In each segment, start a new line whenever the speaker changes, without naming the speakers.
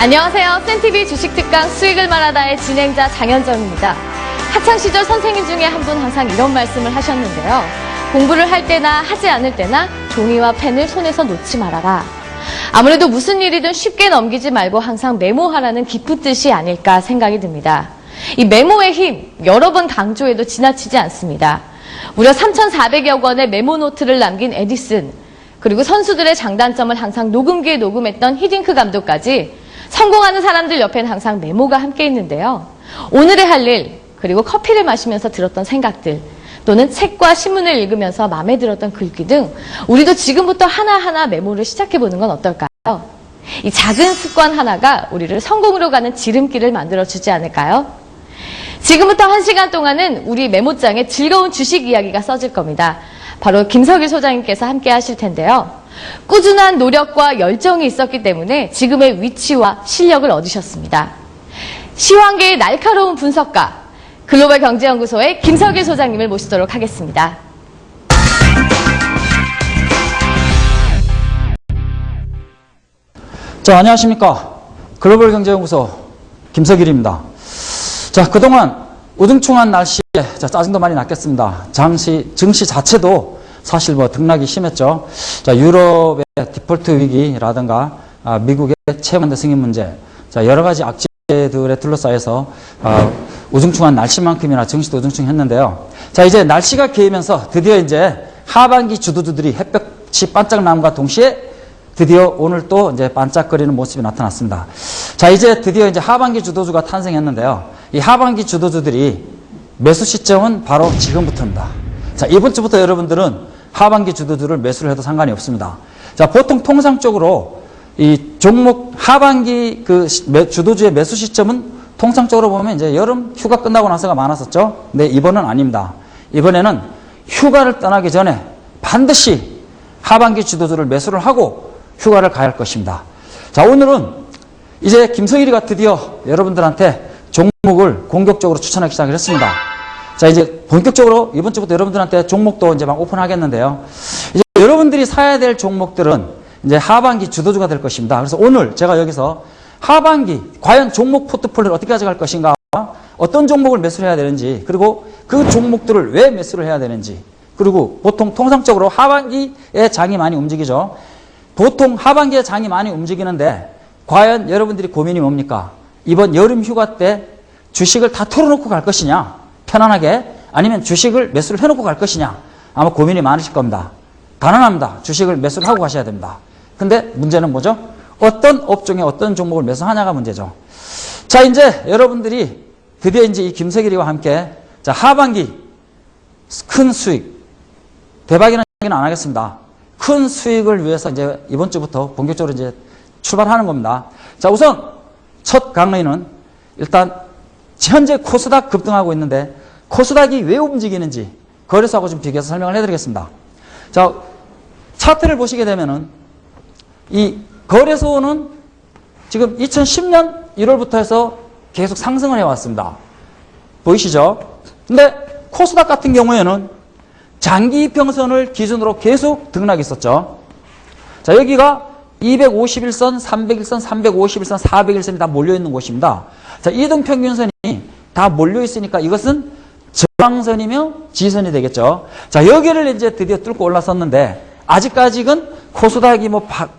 안녕하세요. 센TV 주식특강 수익을 말하다의 진행자 장현정입니다. 학창시절 선생님 중에 한 분 항상 이런 말씀을 하셨는데요. 공부를 할 때나 하지 않을 때나 종이와 펜을 손에서 놓지 말아라. 아무래도 무슨 일이든 쉽게 넘기지 말고 항상 메모하라는 깊은 뜻이 아닐까 생각이 듭니다. 이 메모의 힘, 여러 번 강조해도 지나치지 않습니다. 무려 3,400여 권의 메모 노트를 남긴 에디슨, 그리고 선수들의 장단점을 항상 녹음기에 녹음했던 히딩크 감독까지 성공하는 사람들 옆엔 항상 메모가 함께 있는데요. 오늘의 할 일, 그리고 커피를 마시면서 들었던 생각들, 또는 책과 신문을 읽으면서 마음에 들었던 글귀 등 우리도 지금부터 하나하나 메모를 시작해보는 건 어떨까요? 이 작은 습관 하나가 우리를 성공으로 가는 지름길을 만들어주지 않을까요? 지금부터 1시간 동안은 우리 메모장에 즐거운 주식 이야기가 써질 겁니다. 바로 김석일 소장님께서 함께 하실 텐데요. 꾸준한 노력과 열정이 있었기 때문에 지금의 위치와 실력을 얻으셨습니다. 시황계의 날카로운 분석가, 글로벌 경제연구소의 김석일 소장님을 모시도록 하겠습니다.
자, 안녕하십니까. 글로벌 경제연구소 김석일입니다. 자, 그동안 우중충한 날씨에 짜증도 많이 났겠습니다. 증시 자체도 사실 등락이 심했죠. 자, 유럽의 디폴트 위기라든가 미국의 채권대 승인 문제, 자, 여러 가지 악재들에 둘러싸여서 우중충한 날씨만큼이나 증시도 우중충했는데요. 자, 이제 날씨가 개이면서 드디어 이제 하반기 주도주들이 햇볕이 반짝 남과 동시에 드디어 오늘 또 이제 반짝거리는 모습이 나타났습니다. 자, 이제 드디어 이제 하반기 주도주가 탄생했는데요. 이 하반기 주도주들이 매수 시점은 바로 지금부터입니다. 자, 이번 주부터 여러분들은 하반기 주도주를 매수를 해도 상관이 없습니다. 자, 보통 통상적으로 이 종목 하반기 주도주의 매수 시점은 통상적으로 보면 이제 여름 휴가 끝나고 나서가 많았었죠. 근데 이번은 아닙니다. 이번에는 휴가를 떠나기 전에 반드시 하반기 주도주를 매수를 하고 휴가를 가야 할 것입니다. 자, 오늘은 이제 김석일이가 드디어 여러분들한테 종목을 공격적으로 추천하기 시작을 했습니다. 자, 이제 본격적으로 이번 주부터 여러분들한테 종목도 이제 막 오픈하겠는데요. 이제 여러분들이 사야 될 종목들은 이제 하반기 주도주가 될 것입니다. 그래서 오늘 제가 여기서 하반기 과연 종목 포트폴리오를 어떻게 가져갈 것인가, 어떤 종목을 매수를 해야 되는지, 그리고 그 종목들을 왜 매수를 해야 되는지, 그리고 보통 통상적으로 하반기에 장이 많이 움직이죠. 보통 하반기에 장이 많이 움직이는데 과연 여러분들이 고민이 뭡니까? 이번 여름 휴가 때 주식을 다 털어놓고 갈 것이냐, 편안하게, 아니면 주식을 매수를 해놓고 갈 것이냐, 아마 고민이 많으실 겁니다. 가능합니다. 주식을 매수를 하고 가셔야 됩니다. 근데 문제는 뭐죠? 어떤 업종에 어떤 종목을 매수하냐가 문제죠. 자, 이제 여러분들이 드디어 이제 이 김석일이와 함께 자, 하반기 큰 수익, 대박이라는 얘기는 안 하겠습니다. 큰 수익을 위해서 이제 이번 주부터 본격적으로 이제 출발하는 겁니다. 자, 우선 첫 강의는 일단 현재 코스닥 급등하고 있는데 코스닥이 왜 움직이는지 거래소하고 좀 비교해서 설명을 해드리겠습니다. 자, 차트를 보시게 되면은 이 거래소는 지금 2010년 1월부터 해서 계속 상승을 해왔습니다. 보이시죠? 근데 코스닥 같은 경우에는 장기 이평선을 기준으로 계속 등락이 있었죠. 자, 여기가 251선, 301선, 351선, 401선이 다 몰려있는 곳입니다. 자, 이동평균선이 다 몰려있으니까 이것은 저항선이며 지선이 되겠죠. 자, 여기를 이제 드디어 뚫고 올라섰는데 아직까지는 코스닥이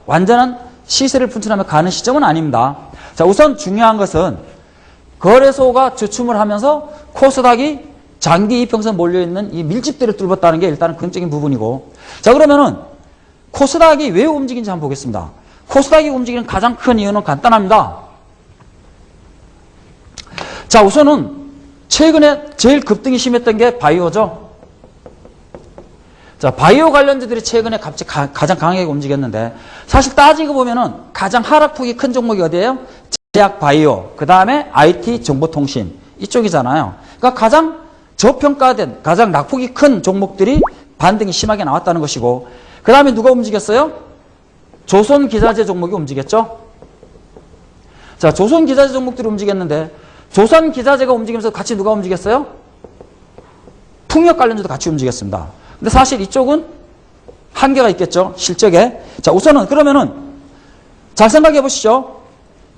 완전한 시세를 분출하며 가는 시점은 아닙니다. 자, 우선 중요한 것은 거래소가 주춤을 하면서 코스닥이 장기 이평선 몰려있는 이 밀집대를 뚫었다는 게 일단은 긍정적인 부분이고, 자, 그러면은 코스닥이 왜 움직이는지 한번 보겠습니다. 코스닥이 움직이는 가장 큰 이유는 간단합니다. 자, 우선은 최근에 제일 급등이 심했던 게 바이오죠. 자, 바이오 관련주들이 최근에 갑자기 가장 강하게 움직였는데, 사실 따지고 보면은 가장 하락폭이 큰 종목이 어디예요? 제약 바이오, 그 다음에 IT 정보통신 이쪽이잖아요. 그러니까 가장 저평가된, 가장 낙폭이 큰 종목들이 반등이 심하게 나왔다는 것이고, 그 다음에 누가 움직였어요? 조선기자재 종목이 움직였죠. 자, 조선기자재 종목들이 움직였는데 조선기자재가 움직이면서 같이 누가 움직였어요? 풍력 관련주도 같이 움직였습니다. 근데 사실 이쪽은 한계가 있겠죠. 실적에. 자, 우선은 그러면은 잘 생각해 보시죠.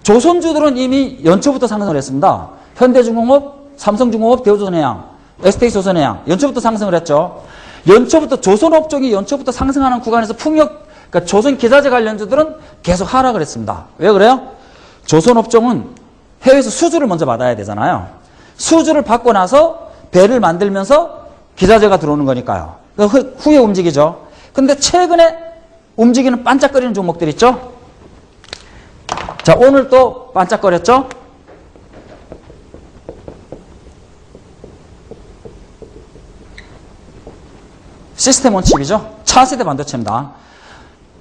조선주들은 이미 연초부터 상승을 했습니다. 현대중공업, 삼성중공업, 대우조선해양, SK조선해양 연초부터 상승을 했죠. 연초부터 조선업종이 연초부터 상승하는 구간에서 풍력, 그러니까 조선기자재 관련주들은 계속 하락을 했습니다. 왜 그래요? 조선업종은 해외에서 수주를 먼저 받아야 되잖아요. 수주를 받고 나서 배를 만들면서 기자재가 들어오는 거니까요. 후에 움직이죠. 근데 최근에 움직이는 반짝거리는 종목들 있죠? 자, 오늘 또 반짝거렸죠? 시스템 온 칩이죠? 차세대 반도체입니다.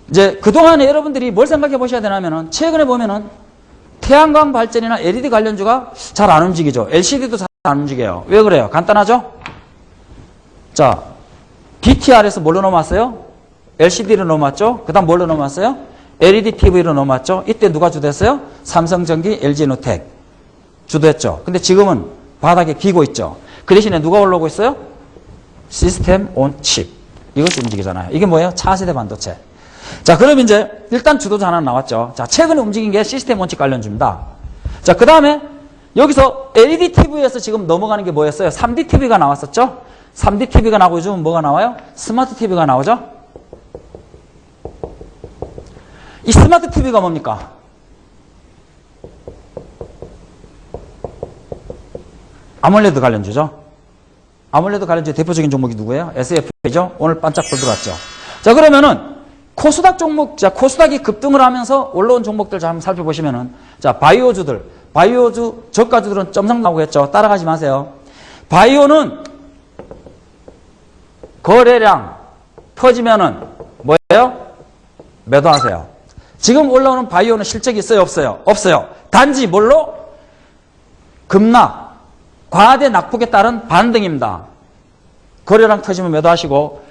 이제 그동안에 여러분들이 뭘 생각해 보셔야 되냐면은 최근에 보면은 태양광 발전이나 LED 관련주가 잘 안 움직이죠. LCD도 잘 안 움직여요. 왜 그래요? 간단하죠? 자, DTR에서 뭘로 넘어왔어요? LCD로 넘어왔죠? 그 다음 뭘로 넘어왔어요? LED TV로 넘어왔죠? 이때 누가 주도했어요? 삼성전기, LG에너텍 주도했죠. 근데 지금은 바닥에 기고 있죠. 그 대신에 누가 올라오고 있어요? 시스템 온 칩. 이것이 움직이잖아요. 이게 뭐예요? 차세대 반도체. 자, 그럼 이제 일단 주도자 하나 나왔죠. 자, 최근에 움직인 게 시스템 온 칩 관련주입니다. 자, 그 다음에 여기서 LED TV에서 지금 넘어가는 게 뭐였어요? 3D TV가 나왔었죠? 3D TV가 나오고 요즘은 뭐가 나와요? 스마트 TV가 나오죠? 이 스마트 TV가 뭡니까? 아몰레드 관련주죠? 아몰레드 관련주의 대표적인 종목이 누구예요? SF죠? 오늘 반짝 불 들어왔죠? 자, 그러면은 코스닥 종목, 자, 코스닥이 급등을 하면서 올라온 종목들 자, 한번 살펴보시면은, 자, 바이오주들, 바이오주 저가주들은 점상 나오고 했죠? 따라가지 마세요. 바이오는 거래량 터지면은 뭐예요? 매도하세요. 지금 올라오는 바이오는 실적이 있어요? 없어요? 없어요. 단지 뭘로? 급락, 과대 낙폭에 따른 반등입니다. 거래량 터지면 매도하시고,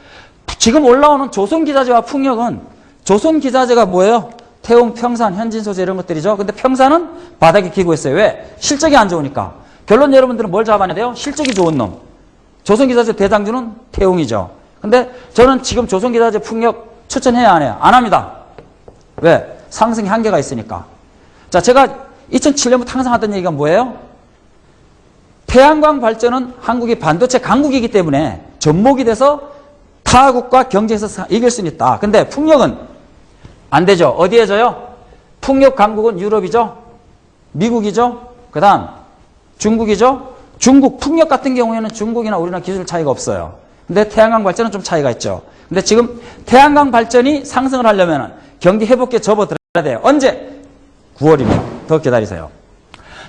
지금 올라오는 조선기자재와 풍력은 조선기자재가 뭐예요? 태웅, 평산, 현진소재 이런 것들이죠. 근데 평산은 바닥에 기고 있어요. 왜? 실적이 안 좋으니까. 결론 여러분들은 뭘 잡아내야 돼요? 실적이 좋은 놈. 조선기자재 대장주는 태웅이죠. 근데 저는 지금 조선기자재 풍력 추천해야 안 해요? 안 합니다. 왜? 상승의 한계가 있으니까. 자, 제가 2007년부터 항상 하던 얘기가 뭐예요? 태양광 발전은 한국이 반도체 강국이기 때문에 접목이 돼서 타국과 경쟁에서 이길 수는 있다. 근데 풍력은 안 되죠. 어디에 져요? 풍력 강국은 유럽이죠. 미국이죠. 그 다음 중국이죠. 중국 풍력 같은 경우에는 중국이나 우리나라 기술 차이가 없어요. 근데 태양광 발전은 좀 차이가 있죠. 근데 지금 태양광 발전이 상승을 하려면 경기 회복기에 접어들어야 돼요. 언제? 9월이면 더 기다리세요.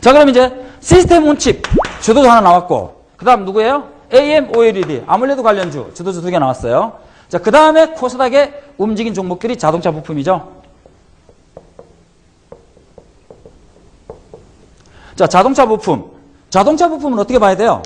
자, 그럼 이제 시스템 온칩 주도주 하나 나왔고, 그 다음 누구예요? AM, OLED, 아몰레드 관련주 주도주 2개 나왔어요. 자, 그 다음에 코스닥에 움직인 종목들이 자동차 부품이죠. 자, 자동차 부품. 자동차 부품은 어떻게 봐야 돼요?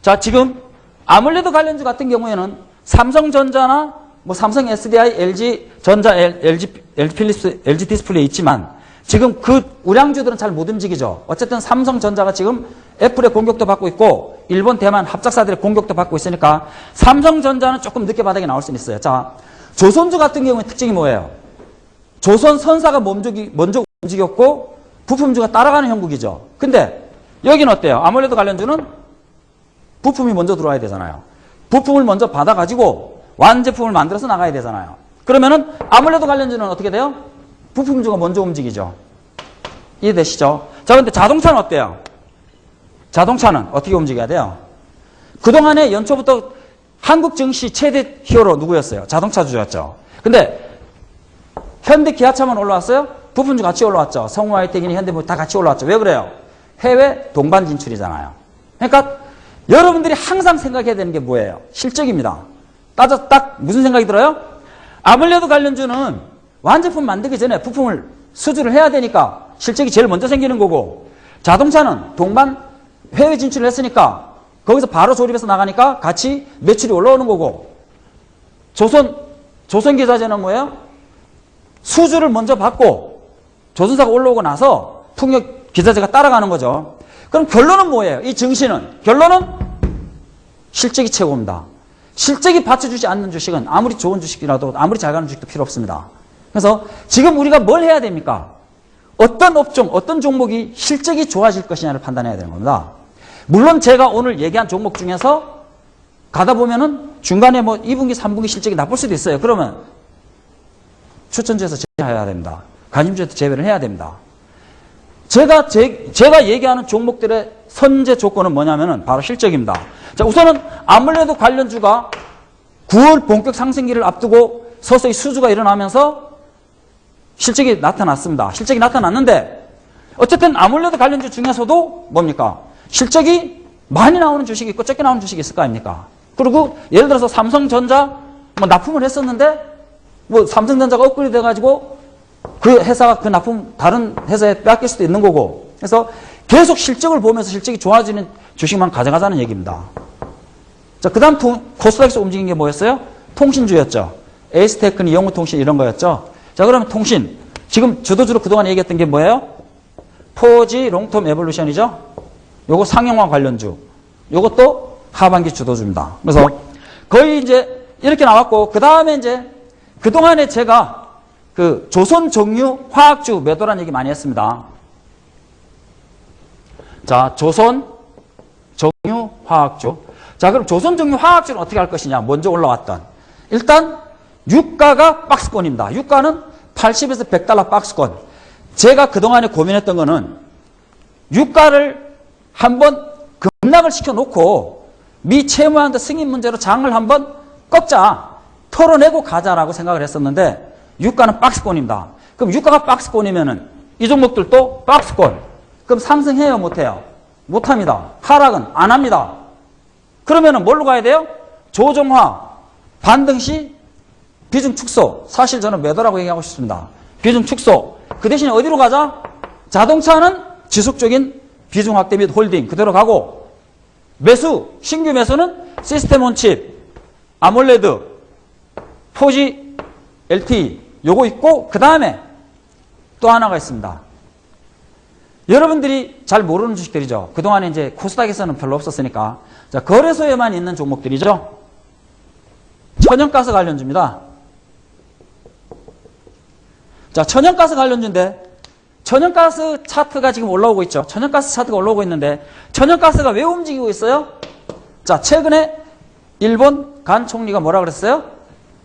자, 지금 아몰레드 관련주 같은 경우에는 삼성전자나 뭐 삼성 SDI, LG 전자, LG 필립스, LG 디스플레이 있지만 지금 그 우량주들은 잘 못 움직이죠. 어쨌든 삼성전자가 지금 애플의 공격도 받고 있고 일본, 대만 합작사들의 공격도 받고 있으니까 삼성전자는 조금 늦게 바닥에 나올 수는 있어요. 자, 조선주 같은 경우에 특징이 뭐예요? 조선선사가 먼저 움직였고 부품주가 따라가는 형국이죠. 근데 여기는 어때요? 아몰레드 관련주는 부품이 먼저 들어와야 되잖아요. 부품을 먼저 받아가지고 완제품을 만들어서 나가야 되잖아요. 그러면은 아몰레드 관련주는 어떻게 돼요? 부품주가 먼저 움직이죠. 이해되시죠? 자, 근데 자동차는 어때요? 자동차는 어떻게 움직여야 돼요? 그동안에 연초부터 한국 증시 최대 히어로 누구였어요? 자동차 주였죠. 근데 현대 기아차만 올라왔어요? 부품주 같이 올라왔죠. 성우 하이텍이니 현대무 다 같이 올라왔죠. 왜 그래요? 해외 동반 진출이잖아요. 그러니까 여러분들이 항상 생각해야 되는 게 뭐예요? 실적입니다. 딱 무슨 생각이 들어요? 아몰레드 관련주는 완제품 만들기 전에 부품을 수주를 해야 되니까 실적이 제일 먼저 생기는 거고, 자동차는 동반 해외 진출을 했으니까 거기서 바로 조립해서 나가니까 같이 매출이 올라오는 거고, 조선기자재는 뭐예요? 수주를 먼저 받고 조선사가 올라오고 나서 풍력 기자재가 따라가는 거죠. 그럼 결론은 뭐예요? 이 증시는 결론은 실적이 최고입니다. 실적이 받쳐주지 않는 주식은 아무리 좋은 주식이라도 아무리 잘 가는 주식도 필요 없습니다. 그래서 지금 우리가 뭘 해야 됩니까? 어떤 업종, 어떤 종목이 실적이 좋아질 것이냐를 판단해야 되는 겁니다. 물론 제가 오늘 얘기한 종목 중에서 가다 보면은 중간에 뭐 2분기, 3분기 실적이 나쁠 수도 있어요. 그러면 추천주에서 제외해야 됩니다. 관심주에서 제외를 해야 됩니다. 제가 얘기하는 종목들의 선제 조건은 뭐냐면은 바로 실적입니다. 자, 우선은 아무래도 관련주가 9월 본격 상승기를 앞두고 서서히 수주가 일어나면서 실적이 나타났습니다. 실적이 나타났는데 어쨌든 아무래도 관련주 중에서도 뭡니까? 실적이 많이 나오는 주식이 있고 적게 나오는 주식이 있을 거 아닙니까? 그리고 예를 들어서 삼성전자 뭐 납품을 했었는데 뭐 삼성전자가 업그레이드 돼가지고 그 회사가 그 납품 다른 회사에 빼앗길 수도 있는 거고, 그래서 계속 실적을 보면서 실적이 좋아지는 주식만 가져가자는 얘기입니다. 자, 그 다음 코스닥에서 움직인 게 뭐였어요? 통신주였죠. 에이스테크니, 영무통신 이런 거였죠. 자, 그러면 통신. 지금 주도주로 그동안 얘기했던 게 뭐예요? 4G 롱텀 에볼루션이죠. 요거 상용화 관련주. 요것도 하반기 주도주입니다. 그래서 거의 이제 이렇게 나왔고, 그 다음에 이제 그동안에 제가 그 조선 정유 화학주 매도란 얘기 많이 했습니다. 자, 조선 정유 화학주. 자, 그럼 조선 정유 화학주는 어떻게 할 것이냐? 먼저 올라왔던. 일단 유가가 박스권입니다. 유가는 80에서 100달러 박스권. 제가 그동안에 고민했던 거는 유가를 한번 급락을 시켜놓고 미 채무한도 승인 문제로 장을 한번 꺾자, 털어내고 가자라고 생각을 했었는데 유가는 박스권입니다. 그럼 유가가 박스권이면은 이 종목들도 박스권. 그럼 상승해요, 못해요? 못합니다. 하락은 안 합니다. 그러면은 뭘로 가야 돼요? 조정화, 반등 시 비중 축소. 사실 저는 매도라고 얘기하고 싶습니다. 비중 축소. 그 대신에 어디로 가자? 자동차는 지속적인 비중 확대 및 홀딩 그대로 가고, 매수, 신규 매수는 시스템 온 칩, 아몰레드, 4G, LTE 요거 있고, 그 다음에 또 하나가 있습니다. 여러분들이 잘 모르는 주식들이죠. 그동안에 이제 코스닥에서는 별로 없었으니까. 자, 거래소에만 있는 종목들이죠. 천연가스 관련주입니다. 자, 천연가스 관련주인데 천연가스 차트가 지금 올라오고 있죠. 천연가스 차트가 올라오고 있는데 천연가스가 왜 움직이고 있어요? 자, 최근에 일본 간 총리가 뭐라 그랬어요?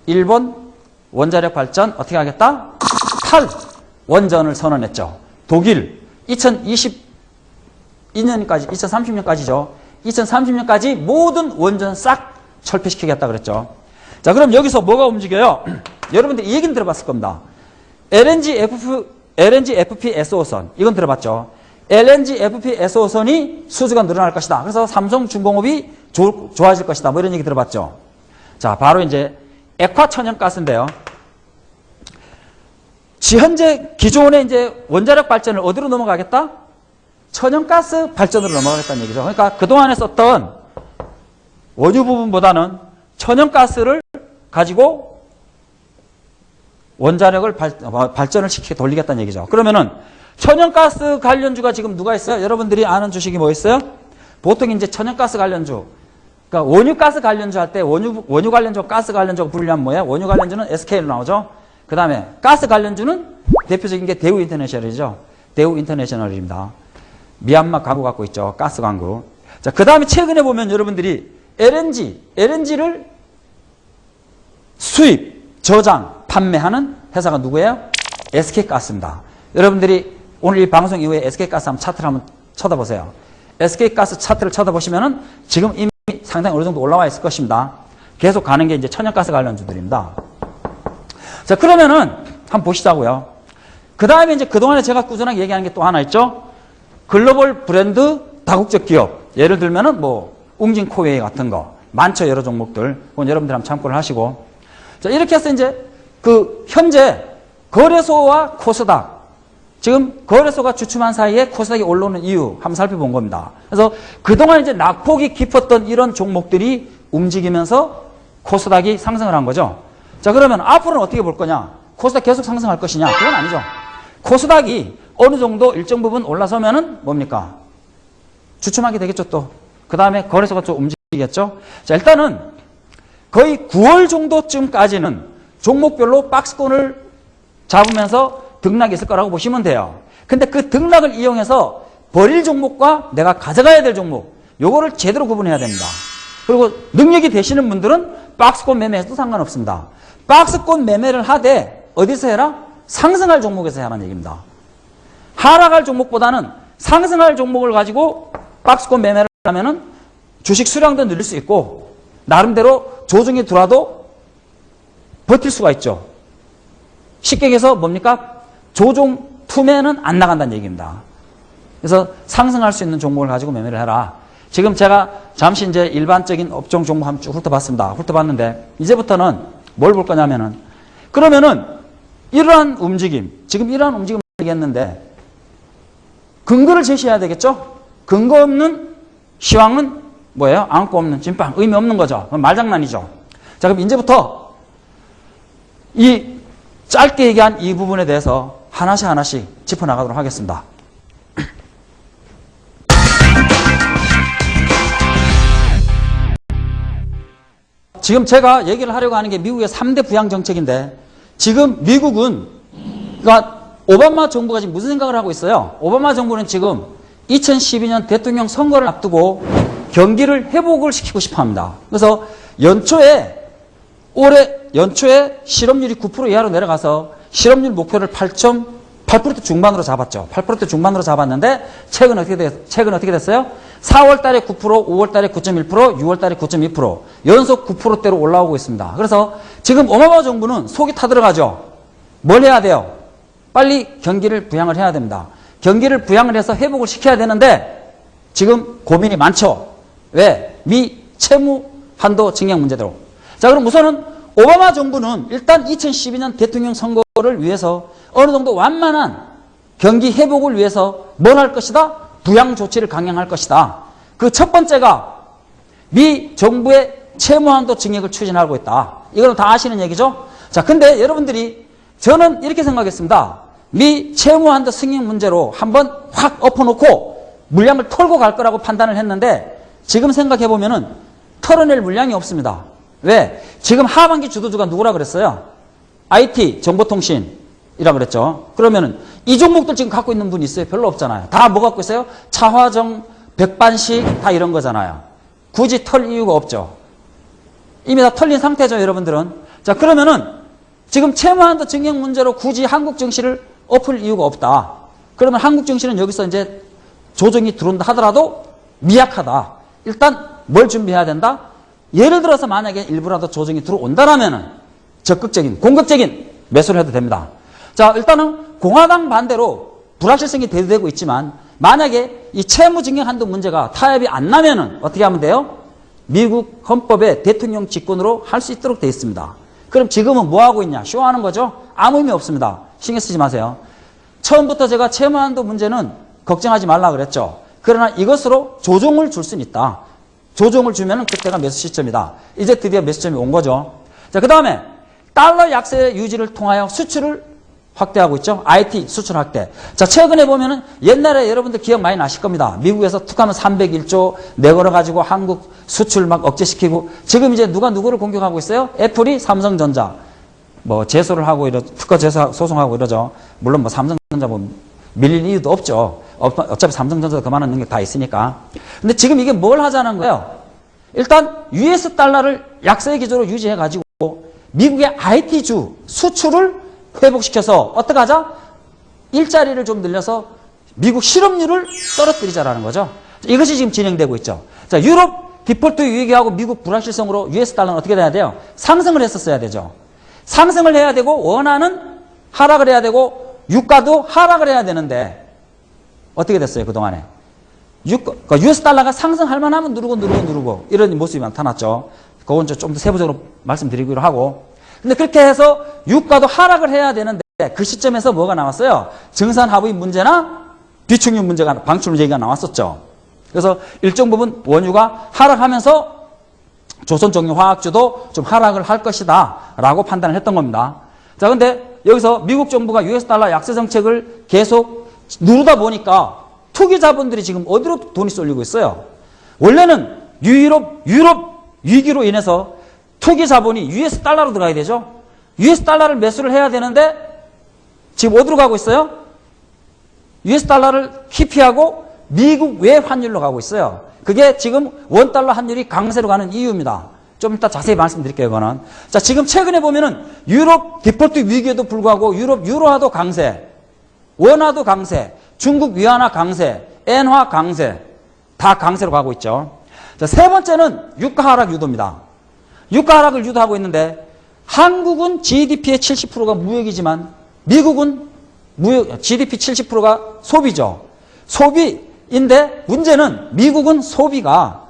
일본 원자력 발전 어떻게 하겠다? 탈원전을 선언했죠. 독일 2022년까지, 2030년까지죠. 2030년까지 모든 원전 싹 철폐시키겠다 그랬죠. 자, 그럼 여기서 뭐가 움직여요? 여러분들 이 얘기는 들어봤을 겁니다. LNG FP SO선 이건 들어봤죠. LNG FP SO선이 수주가 늘어날 것이다. 그래서 삼성중공업이 좋아질 것이다. 뭐 이런 얘기 들어봤죠. 자, 바로 이제 액화 천연가스인데요. 현재 기존의 이제 원자력 발전을 어디로 넘어가겠다? 천연가스 발전으로 넘어가겠다는 얘기죠. 그러니까 그동안에 썼던 원유 부분보다는 천연가스를 가지고 원자력을 발전을 시키게 돌리겠다는 얘기죠. 그러면은 천연가스 관련주가 지금 누가 있어요? 여러분들이 아는 주식이 뭐 있어요? 보통 이제 천연가스 관련주, 그러니까 원유가스 관련주 할 때 원유 관련주, 가스 관련주가 분류하면 뭐예요? 원유 관련주는 SK로 나오죠. 그 다음에 가스 관련주는 대표적인 게 대우 인터내셔널이죠. 대우 인터내셔널입니다. 미얀마 광구 갖고 있죠. 가스 광구. 자, 그 다음에 최근에 보면 여러분들이 LNG를 수입, 저장, 판매하는 회사가 누구예요? SK가스입니다. 여러분들이 오늘 이 방송 이후에 SK가스 한번 차트를 한번 쳐다보세요. SK가스 차트를 쳐다보시면은 지금 이미 상당히 어느 정도 올라와 있을 것입니다. 계속 가는 게 이제 천연가스 관련주들입니다. 자, 그러면은 한번 보시자고요. 그 다음에 이제 그동안에 제가 꾸준하게 얘기하는 게 또 하나 있죠. 글로벌 브랜드 다국적 기업. 예를 들면은 뭐 웅진코웨이 같은 거 많죠. 여러 종목들. 그건 여러분들 한번 참고를 하시고. 자, 이렇게 해서 이제 그 현재 거래소와 코스닥, 지금 거래소가 주춤한 사이에 코스닥이 올라오는 이유 한번 살펴본 겁니다. 그래서 그동안 이제 낙폭이 깊었던 이런 종목들이 움직이면서 코스닥이 상승을 한 거죠. 자, 그러면 앞으로는 어떻게 볼 거냐? 코스닥 계속 상승할 것이냐? 그건 아니죠. 코스닥이 어느 정도 일정 부분 올라서면은 뭡니까? 주춤하게 되겠죠, 또. 그 다음에 거래소가 좀 움직이겠죠? 자, 일단은 거의 9월 정도쯤까지는 종목별로 박스권을 잡으면서 등락이 있을 거라고 보시면 돼요. 근데 그 등락을 이용해서 버릴 종목과 내가 가져가야 될 종목, 요거를 제대로 구분해야 됩니다. 그리고 능력이 되시는 분들은 박스권 매매해도 상관없습니다. 박스권 매매를 하되 어디서 해라? 상승할 종목에서 하라는 얘기입니다. 하락할 종목보다는 상승할 종목을 가지고 박스권 매매를 하면은 주식 수량도 늘릴 수 있고 나름대로 조정이 들어와도 버틸 수가 있죠. 쉽게 얘기해서 뭡니까? 조정 투매는 안 나간다는 얘기입니다. 그래서 상승할 수 있는 종목을 가지고 매매를 해라. 지금 제가 잠시 이제 일반적인 업종 종목 한번 쭉 훑어봤습니다. 훑어봤는데 이제부터는 뭘 볼 거냐면은 그러면은 이러한 움직임, 지금 이러한 움직임을 하겠는데 근거를 제시해야 되겠죠? 근거 없는 시황은 뭐예요? 안고 없는 찐빵, 의미 없는 거죠. 그럼 말장난이죠. 자, 그럼 이제부터 이 짧게 얘기한 이 부분에 대해서 하나씩 하나씩 짚어나가도록 하겠습니다. 지금 제가 얘기를 하려고 하는 게 미국의 3대 부양 정책인데 지금 미국은 그러니까 오바마 정부가 지금 무슨 생각을 하고 있어요? 오바마 정부는 지금 2012년 대통령 선거를 앞두고 경기를 회복을 시키고 싶어 합니다. 그래서 올해 연초에 실업률이 9% 이하로 내려가서 실업률 목표를 8% 중반으로 잡았죠. 8% 중반으로 잡았는데 최근 어떻게 됐어요? 4월 달에 9%, 5월 달에 9.1%, 6월 달에 9.2% 연속 9%대로 올라오고 있습니다. 그래서 지금 오바마 정부는 속이 타들어가죠. 뭘 해야 돼요? 빨리 경기를 부양을 해야 됩니다. 경기를 부양을 해서 회복을 시켜야 되는데 지금 고민이 많죠. 왜? 미 채무 한도 증액 문제대로. 자, 그럼 우선은 오바마 정부는 일단 2012년 대통령 선거를 위해서 어느 정도 완만한 경기 회복을 위해서 뭘 할 것이다? 부양 조치를 강행할 것이다. 그 첫 번째가 미 정부의 채무 한도 증액을 추진하고 있다. 이거는 다 아시는 얘기죠? 자, 근데 여러분들이 저는 이렇게 생각했습니다. 미 채무 한도 승인 문제로 한번 확 엎어놓고 물량을 털고 갈 거라고 판단을 했는데 지금 생각해 보면은 털어낼 물량이 없습니다. 왜? 지금 하반기 주도주가 누구라 그랬어요? IT, 정보통신이라 그랬죠. 그러면은 이 종목들 지금 갖고 있는 분 있어요? 별로 없잖아요. 다 뭐 갖고 있어요? 차화정, 백반식 다 이런 거잖아요. 굳이 털 이유가 없죠. 이미 다 털린 상태죠, 여러분들은. 자, 그러면은 지금 채무한도 증액 문제로 굳이 한국 증시를 엎을 이유가 없다. 그러면 한국 증시는 여기서 이제 조정이 들어온다 하더라도 미약하다. 일단 뭘 준비해야 된다? 예를 들어서 만약에 일부라도 조정이 들어온다라면은 적극적인, 공격적인 매수를 해도 됩니다. 자, 일단은 공화당 반대로 불확실성이 대두되고 있지만 만약에 이 채무증액 한도 문제가 타협이 안 나면은 어떻게 하면 돼요? 미국 헌법에 대통령 직권으로 할 수 있도록 돼 있습니다. 그럼 지금은 뭐 하고 있냐? 쇼하는 거죠? 아무 의미 없습니다. 신경 쓰지 마세요. 처음부터 제가 채무 한도 문제는 걱정하지 말라 그랬죠. 그러나 이것으로 조정을 줄 수는 있다. 조정을 주면은 그때가 매수 시점이다. 이제 드디어 매수점이 온 거죠. 자, 그 다음에 달러 약세 유지를 통하여 수출을 확대하고 있죠. IT 수출 확대. 자, 최근에 보면은 옛날에 여러분들 기억 많이 나실 겁니다. 미국에서 툭하면 301조 내걸어가지고 한국 수출 막 억제시키고 지금 이제 누가 누구를 공격하고 있어요? 애플이 삼성전자 뭐 제소를 하고 특허 제소 소송하고 이러죠. 물론 뭐 삼성전자 뭐 밀릴 이유도 없죠. 어차피 삼성전자도 그만한 능력 다 있으니까. 근데 지금 이게 뭘 하자는 거예요? 일단 US 달러를 약세 기조로 유지해가지고 미국의 IT주 수출을 회복시켜서 어떻게 하자? 일자리를 좀 늘려서 미국 실업률을 떨어뜨리자라는 거죠. 이것이 지금 진행되고 있죠. 자, 유럽 디폴트 위기하고 미국 불확실성으로 US 달러는 어떻게 돼야 돼요? 상승을 했었어야 되죠. 상승을 해야 되고 원화는 하락을 해야 되고 유가도 하락을 해야 되는데 어떻게 됐어요, 그동안에? 그러니까 US 달러가 상승할 만하면 누르고 이런 모습이 나타났죠. 그건 좀 더 세부적으로 말씀드리기로 하고. 근데 그렇게 해서 유가도 하락을 해야 되는데 그 시점에서 뭐가 나왔어요? 증산 하부인 문제나 비축유 문제가 방출 얘기가 나왔었죠. 그래서 일정 부분 원유가 하락하면서 조선정유화학주도 좀 하락을 할 것이다 라고 판단을 했던 겁니다. 자, 근데 여기서 미국 정부가 US 달러 약세 정책을 계속 누르다 보니까 투기자본들이 지금 어디로 돈이 쏠리고 있어요? 원래는 유럽 위기로 인해서 투기자본이 US 달러로 들어가야 되죠. US 달러를 매수를 해야 되는데 지금 어디로 가고 있어요? US 달러를 기피하고 미국 외 환율로 가고 있어요. 그게 지금 원달러 환율이 강세로 가는 이유입니다. 좀 이따 자세히 말씀드릴게요, 이거는. 자, 지금 최근에 보면은 유럽 디폴트 위기에도 불구하고 유럽 유로화도 강세, 원화도 강세, 중국 위안화 강세, 엔화 강세, 다 강세로 가고 있죠. 자, 세 번째는 유가 하락 유도입니다. 유가 하락을 유도하고 있는데 한국은 GDP의 70%가 무역이지만 미국은 GDP 70%가 소비죠. 소비인데 문제는 미국은 소비가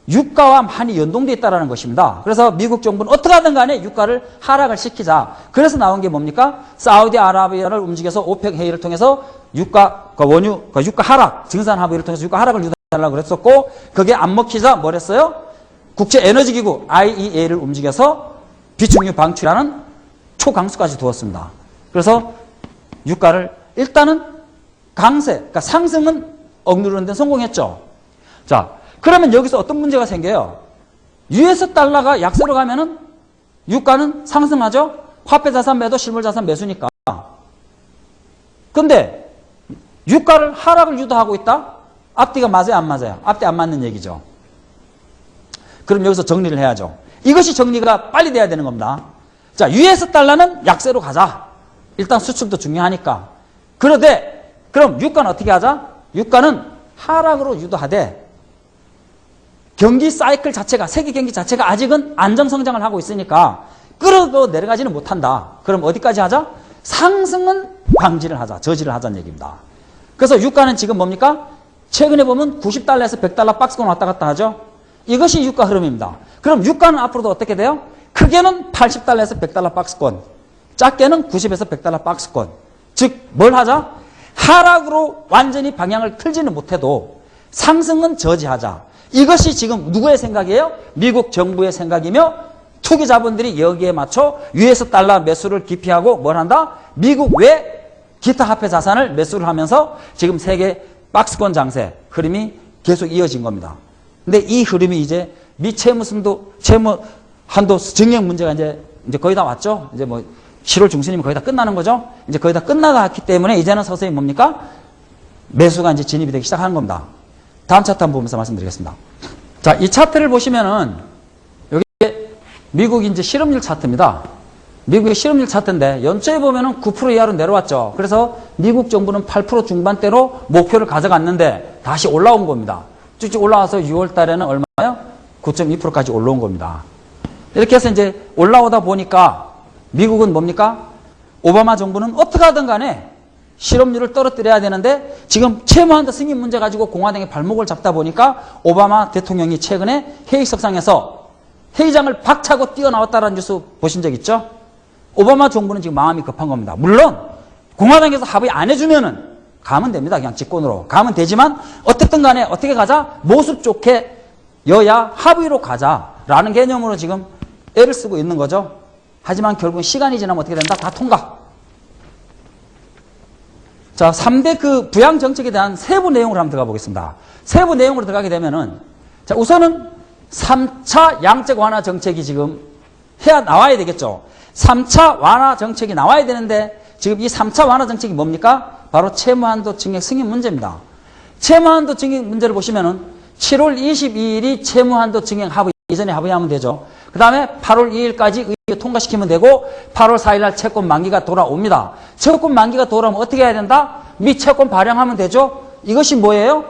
유가와 많이 연동되어 있다는 것입니다. 그래서 미국 정부는 어떻게 하든 간에 유가를 하락을 시키자. 그래서 나온 게 뭡니까? 사우디아라비아를 움직여서 오펙 회의를 통해서 유가 하락, 증산 합의를 통해서 유가 하락을 유도하려고 그랬었고, 그게 안 먹히자 뭘 했어요? 국제에너지기구 IEA를 움직여서 비축유 방출하는 초강수까지 두었습니다. 그래서 유가를 일단은 강세, 그러니까 상승은 억누르는 데 성공했죠. 자, 그러면 여기서 어떤 문제가 생겨요? US 달러가 약세로 가면은 유가는 상승하죠? 화폐 자산 매도, 실물 자산 매수니까. 근데 유가를 하락을 유도하고 있다? 앞뒤가 맞아요, 안 맞아요? 앞뒤 안 맞는 얘기죠. 그럼 여기서 정리를 해야죠. 이것이 정리가 빨리 돼야 되는 겁니다. 자, US 달러는 약세로 가자. 일단 수출도 중요하니까. 그런데 그럼 유가는 어떻게 하자? 유가는 하락으로 유도하되 경기 사이클 자체가, 세계 경기 자체가 아직은 안정성장을 하고 있으니까 끌어도 내려가지는 못한다. 그럼 어디까지 하자? 상승은 방지를 하자. 저지를 하자는 얘기입니다. 그래서 유가는 지금 뭡니까? 최근에 보면 90달러에서 100달러 박스권 왔다 갔다 하죠. 이것이 유가 흐름입니다. 그럼 유가는 앞으로도 어떻게 돼요? 크게는 80달러에서 100달러 박스권, 작게는 90에서 100달러 박스권. 즉 뭘 하자? 하락으로 완전히 방향을 틀지는 못해도 상승은 저지하자. 이것이 지금 누구의 생각이에요? 미국 정부의 생각이며 투기자본들이 여기에 맞춰 US 달러 매수를 기피하고 뭘 한다? 미국 외 기타 화폐 자산을 매수를 하면서 지금 세계 박스권 장세 흐름이 계속 이어진 겁니다. 근데 이 흐름이 이제 미 채무 한도 증액 문제가 이제 거의 다 왔죠. 이제 뭐 7월 중순이면 거의 다 끝나는 거죠. 이제 거의 다 끝나갔기 때문에 이제는 서서히 뭡니까? 매수가 이제 진입이 되기 시작하는 겁니다. 다음 차트 한번 보면서 말씀드리겠습니다. 자, 이 차트를 보시면은 여기 미국 이제 실업률 차트입니다. 미국의 실업률 차트인데 연초에 보면은 9% 이하로 내려왔죠. 그래서 미국 정부는 8% 중반대로 목표를 가져갔는데 다시 올라온 겁니다. 쭉쭉 올라와서 6월 달에는 얼마요? 9.2%까지 올라온 겁니다. 이렇게 해서 이제 올라오다 보니까 미국은 뭡니까? 오바마 정부는 어떻게 하든 간에 실업률을 떨어뜨려야 되는데 지금 채무한도 승인 문제 가지고 공화당의 발목을 잡다 보니까 오바마 대통령이 최근에 회의석상에서 회의장을 박차고 뛰어나왔다는 뉴스 보신 적 있죠? 오바마 정부는 지금 마음이 급한 겁니다. 물론 공화당에서 합의 안 해주면은 가면 됩니다. 그냥 직권으로 가면 되지만 어쨌든 간에 어떻게 가자? 모습 좋게 여야 합의로 가자라는 개념으로 지금 애를 쓰고 있는 거죠. 하지만 결국은 시간이 지나면 어떻게 된다? 다 통과. 자, 3대 그 부양 정책에 대한 세부 내용으로 한번 들어가 보겠습니다. 세부 내용으로 들어가게 되면은, 자, 우선은 3차 양적 완화 정책이 지금 나와야 되겠죠. 3차 완화 정책이 나와야 되는데, 지금 이 3차 완화 정책이 뭡니까? 바로 채무한도 증액 승인 문제입니다. 채무한도 증액 문제를 보시면은 7월 22일이 채무한도 증액 합의, 이전에 합의하면 되죠. 그 다음에 8월 2일까지 의회 통과시키면 되고 8월 4일날 채권 만기가 돌아옵니다. 채권 만기가 돌아오면 어떻게 해야 된다? 미 채권 발행하면 되죠. 이것이 뭐예요?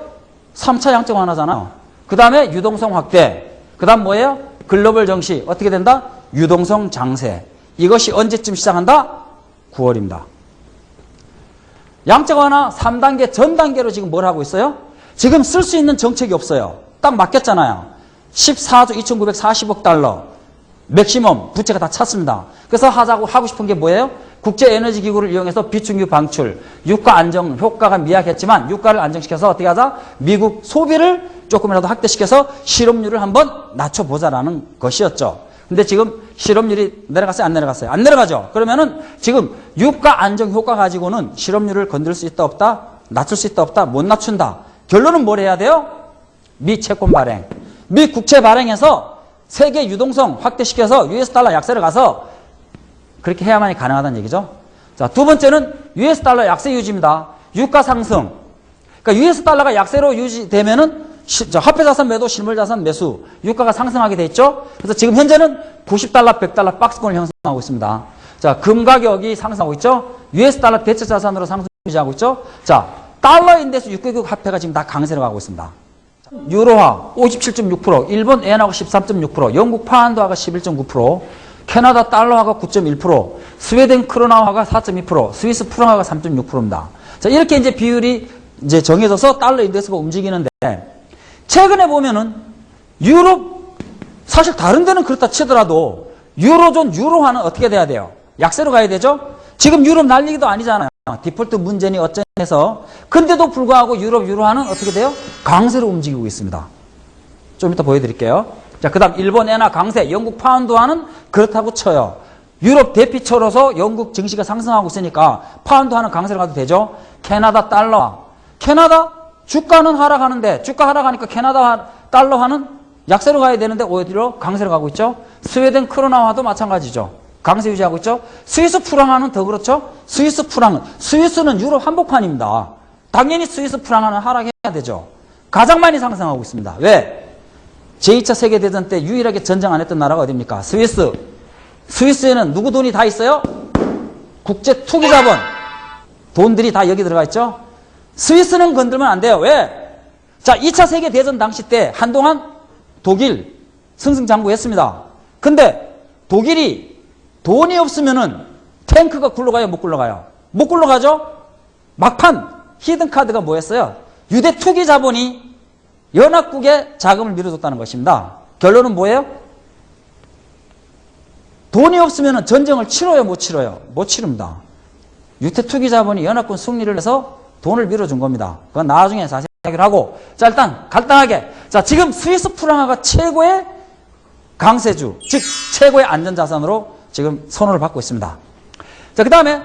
3차 양적 완화잖아요. 그 다음에 유동성 확대. 그 다음 뭐예요? 글로벌 정시. 어떻게 된다? 유동성 장세. 이것이 언제쯤 시작한다? 9월입니다. 양적 완화 3단계 전 단계로 지금 뭘 하고 있어요? 지금 쓸 수 있는 정책이 없어요. 딱 맡겼잖아요. 14조 2,940억 달러. 맥시멈 부채가 다 찼습니다. 그래서 하고 싶은 게 뭐예요? 국제에너지기구를 이용해서 비축유 방출, 유가 안정 효과가 미약했지만 유가를 안정시켜서 어떻게 하자? 미국 소비를 조금이라도 확대시켜서 실업률을 한번 낮춰보자라는 것이었죠. 근데 지금 실업률이 내려갔어요? 안 내려갔어요? 안 내려가죠? 그러면은 지금 유가 안정 효과 가지고는 실업률을 건들 수 있다 없다? 낮출 수 있다 없다? 못 낮춘다. 결론은 뭘 해야 돼요? 미 채권 발행. 미 국채 발행해서 세계 유동성 확대시켜서 US 달러 약세를 가서 그렇게 해야만이 가능하다는 얘기죠. 자, 두 번째는 US 달러 약세 유지입니다. 유가 상승. 그러니까 US 달러가 약세로 유지되면은 화폐 자산 매도, 실물 자산 매수, 유가가 상승하게 돼 있죠. 그래서 지금 현재는 90달러, 100달러 박스권을 형성하고 있습니다. 자, 금 가격이 상승하고 있죠. US 달러 대체 자산으로 상승 유지하고 있죠. 자, 달러 인덱스 6개국 화폐가 지금 다 강세로 가고 있습니다. 유로화 57.6%, 일본 엔화가 13.6%, 영국 파운드화가 11.9%, 캐나다 달러화가 9.1%, 스웨덴 크로나화가 4.2%, 스위스 프랑화가 3.6%입니다. 자, 이렇게 이제 비율이 이제 정해져서 달러 인덱스가 움직이는데, 최근에 보면은 유럽, 사실 다른 데는 그렇다 치더라도 유로존 유로화는 어떻게 돼야 돼요? 약세로 가야 되죠? 지금 유럽 난리기도 아니잖아요. 디폴트 문제니 어쩌해서. 근데도 불구하고 유럽 유로화는 어떻게 돼요? 강세로 움직이고 있습니다. 좀 이따 보여드릴게요. 자, 그 다음 일본 엔화 강세, 영국 파운드화는 그렇다고 쳐요. 유럽 대피처로서 영국 증시가 상승하고 있으니까 파운드화는 강세로 가도 되죠. 캐나다 달러화. 캐나다 주가는 하락하는데, 주가 하락하니까 캐나다 달러화는 약세로 가야 되는데 오히려 강세로 가고 있죠. 스웨덴 크로나화도 마찬가지죠. 강세 유지하고 있죠. 스위스 프랑화는 더 그렇죠. 스위스 프랑은, 스위스는 유럽 한복판입니다. 당연히 스위스 프랑화는 하락해야 되죠. 가장 많이 상승하고 있습니다. 왜? 제2차 세계대전 때 유일하게 전쟁 안 했던 나라가 어디입니까? 스위스. 스위스에는 누구 돈이 다 있어요? 국제 투기자본. 돈들이 다 여기 들어가 있죠. 스위스는 건들면 안 돼요. 왜? 자, 2차 세계대전 당시 때 한동안 독일 승승장구했습니다. 근데 독일이 돈이 없으면은 탱크가 굴러가요? 못 굴러가요? 못 굴러가죠? 막판 히든카드가 뭐였어요? 유대 투기 자본이 연합국에 자금을 밀어줬다는 것입니다. 결론은 뭐예요? 돈이 없으면 전쟁을 치러요? 못 치러요? 못 치릅니다. 유대 투기 자본이 연합군 승리를 해서 돈을 밀어준 겁니다. 그건 나중에 자세히 이야기를 하고. 자, 일단 간단하게. 자, 지금 스위스 프랑화가 최고의 강세주, 즉 최고의 안전자산으로 지금 선호를 받고 있습니다. 자, 그 다음에